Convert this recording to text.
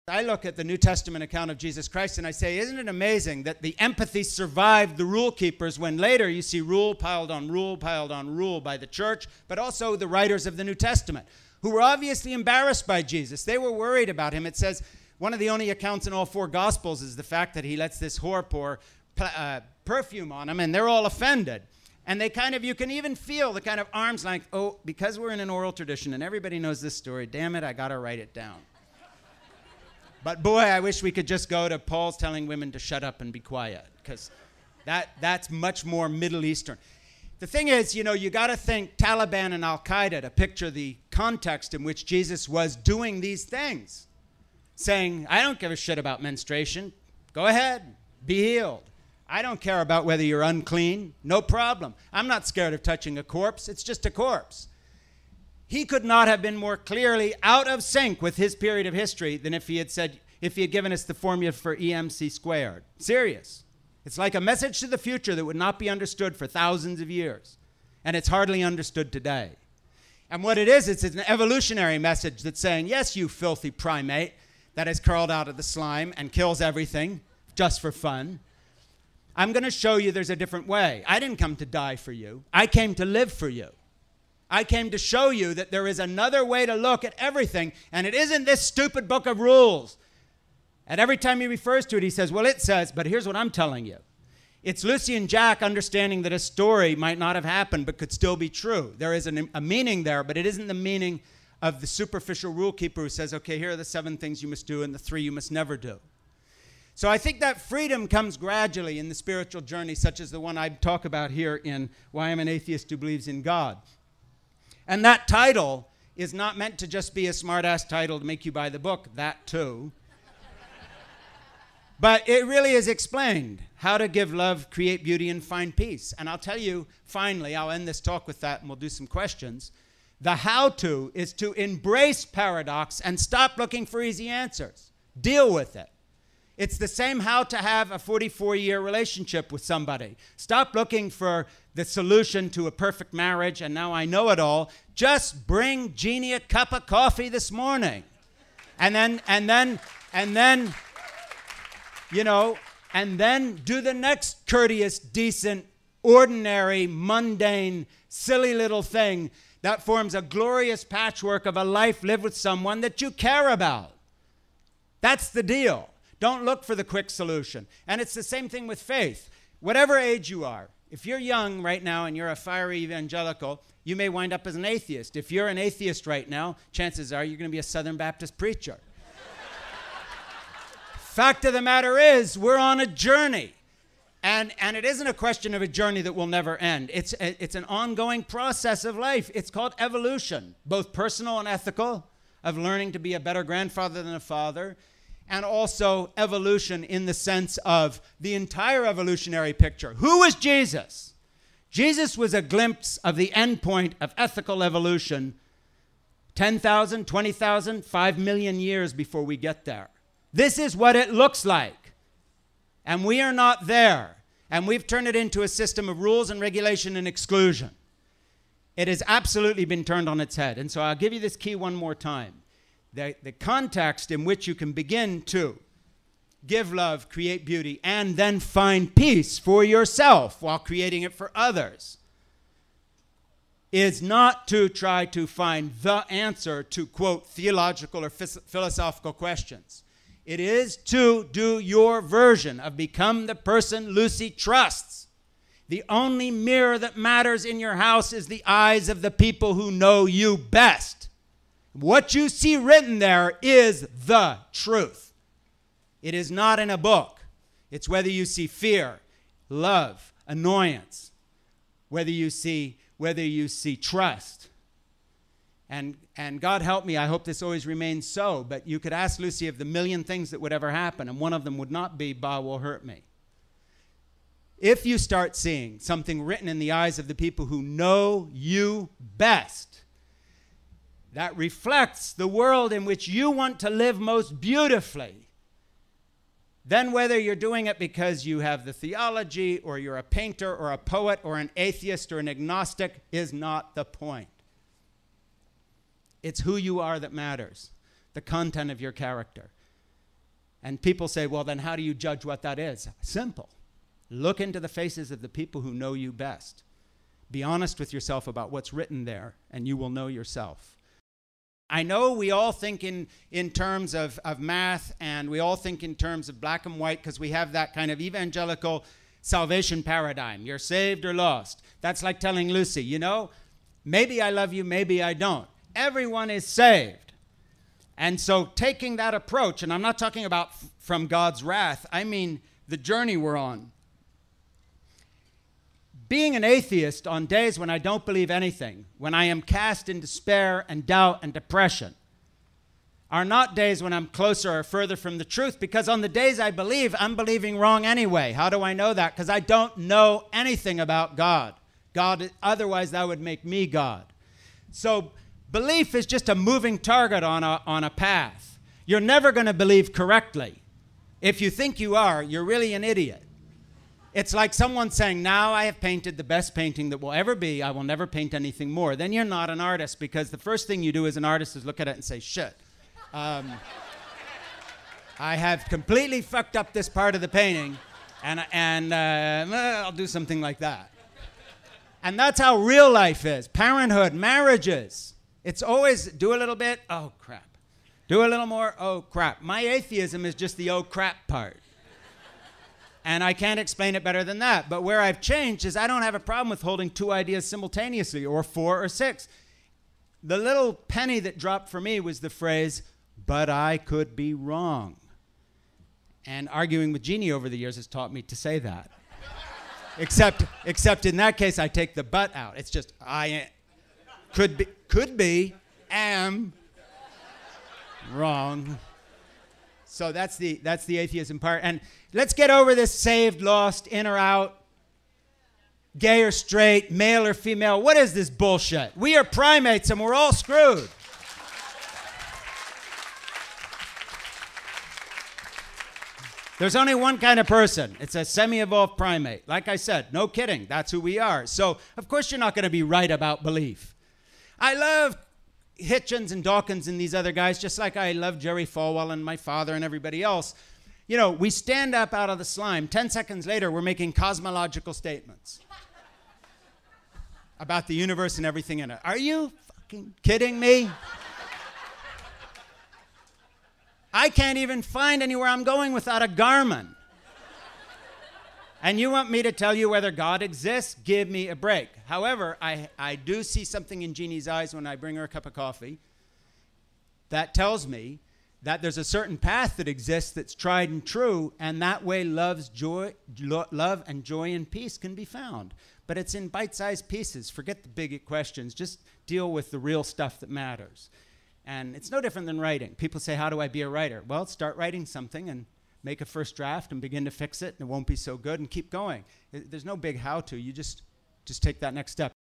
I look at the New Testament account of Jesus Christ and I say, isn't it amazing that the empathy survived the rule keepers when later you see rule piled on rule by the church, but also the writers of the New Testament, who were obviously embarrassed by Jesus. They were worried about him. It says one of the only accounts in all four Gospels is the fact that he lets this whore pour perfume on him, and they're all offended. And they kind of, you can even feel the kind of arm's length, oh, because we're in an oral tradition and everybody knows this story, damn it, I got to write it down. But boy, I wish we could just go to Paul's telling women to shut up and be quiet, because that's much more Middle Eastern. The thing is, you know, you got to think Taliban and Al-Qaeda to picture the context in which Jesus was doing these things. Saying, I don't give a shit about menstruation. Go ahead, be healed. I don't care about whether you're unclean. No problem. I'm not scared of touching a corpse. It's just a corpse. He could not have been more clearly out of sync with his period of history than if he had said, if he had given us the formula for EMC squared. Serious. It's like a message to the future that would not be understood for thousands of years. And it's hardly understood today. And what it is, it's an evolutionary message that's saying, yes, you filthy primate that has crawled out of the slime and kills everything just for fun. I'm going to show you there's a different way. I didn't come to die for you. I came to live for you. I came to show you that there is another way to look at everything, and it isn't this stupid book of rules. And every time he refers to it, he says, well, it says, but here's what I'm telling you. It's Lucy and Jack understanding that a story might not have happened but could still be true. There is a meaning there, but it isn't the meaning of the superficial rule keeper who says, okay, here are the 7 things you must do and the 3 you must never do. So I think that freedom comes gradually in the spiritual journey, such as the one I talk about here in Why I'm an Atheist Who Believes in God. And that title is not meant to just be a smart-ass title to make you buy the book, that too. But it really is explained how to give love, create beauty, and find peace. And I'll tell you, finally, I'll end this talk with that and we'll do some questions. The how-to is to embrace paradox and stop looking for easy answers. Deal with it. It's the same how to have a 44-year relationship with somebody. Stop looking for the solution to a perfect marriage, and now I know it all. Just bring Jeannie a cup of coffee this morning. And then, you know, and then do the next courteous, decent, ordinary, mundane, silly little thing that forms a glorious patchwork of a life lived with someone that you care about. That's the deal. Don't look for the quick solution. And it's the same thing with faith. Whatever age you are, if you're young right now and you're a fiery evangelical, you may wind up as an atheist. If you're an atheist right now, chances are you're going to be a Southern Baptist preacher. Fact of the matter is, we're on a journey. And it isn't a question of a journey that will never end. It's an ongoing process of life. It's called evolution, both personal and ethical, of learning to be a better grandfather than a father, and also evolution in the sense of the entire evolutionary picture. Who was Jesus? Jesus was a glimpse of the end point of ethical evolution 10,000, 20,000, 5 million years before we get there. This is what it looks like. And we are not there. And we've turned it into a system of rules and regulation and exclusion. It has absolutely been turned on its head. And so I'll give you this key one more time. The context in which you can begin to give love, create beauty, and then find peace for yourself while creating it for others is not to try to find the answer to, quote, theological or philosophical questions. It is to do your version of become the person Lucy trusts. The only mirror that matters in your house is the eyes of the people who know you best. What you see written there is the truth. It is not in a book. It's whether you see fear, love, annoyance, whether you see trust. And God help me, I hope this always remains so, but you could ask Lucy of the million things that would ever happen, and one of them would not be, Ba will hurt me. If you start seeing something written in the eyes of the people who know you best, that reflects the world in which you want to live most beautifully, then whether you're doing it because you have the theology or you're a painter or a poet or an atheist or an agnostic is not the point. It's who you are that matters, the content of your character. And people say, well, then how do you judge what that is? Simple. Look into the faces of the people who know you best. Be honest with yourself about what's written there, and you will know yourself. I know we all think in terms of math, and we all think in terms of black and white because we have that kind of evangelical salvation paradigm. You're saved or lost. That's like telling Lucy, you know, maybe I love you, maybe I don't. Everyone is saved. And so taking that approach, and I'm not talking about from God's wrath, I mean the journey we're on. Being an atheist on days when I don't believe anything, when I am cast in despair and doubt and depression, are not days when I'm closer or further from the truth, because on the days I believe, I'm believing wrong anyway. How do I know that? Because I don't know anything about God. Otherwise that would make me God. So belief is just a moving target on a path. You're never going to believe correctly. If you think you are, you're really an idiot. It's like someone saying, now I have painted the best painting that will ever be. I will never paint anything more. Then you're not an artist, because the first thing you do as an artist is look at it and say, shit. I have completely fucked up this part of the painting, and I'll do something like that. And that's how real life is. Parenthood, marriages. It's always do a little bit, oh crap. Do a little more, oh crap. My atheism is just the oh crap part. And I can't explain it better than that. But where I've changed is I don't have a problem with holding two ideas simultaneously, or 4 or 6. The little penny that dropped for me was the phrase, but I could be wrong. And arguing with Jeannie over the years has taught me to say that. Except in that case, I take the but out. It's just, I could be, am wrong. So that's the atheism part. And let's get over this saved, lost, in or out, gay or straight, male or female. What is this bullshit? We are primates and we're all screwed. There's only one kind of person. It's a semi-evolved primate. Like I said, no kidding. That's who we are. So, of course, you're not going to be right about belief. I love Hitchens and Dawkins and these other guys, just like I love Jerry Falwell and my father and everybody else. You know, we stand up out of the slime. 10 seconds later, we're making cosmological statements about the universe and everything in it. Are you fucking kidding me? I can't even find anywhere I'm going without a Garmin. And you want me to tell you whether God exists? Give me a break. However, I do see something in Jeannie's eyes when I bring her a cup of coffee that tells me that there's a certain path that exists that's tried and true, and that way love and joy and peace can be found. But it's in bite-sized pieces. Forget the big questions. Just deal with the real stuff that matters. And it's no different than writing. People say, how do I be a writer? Well, start writing something and make a first draft and begin to fix it, and it won't be so good, and keep going. There's no big how-to. You just take that next step.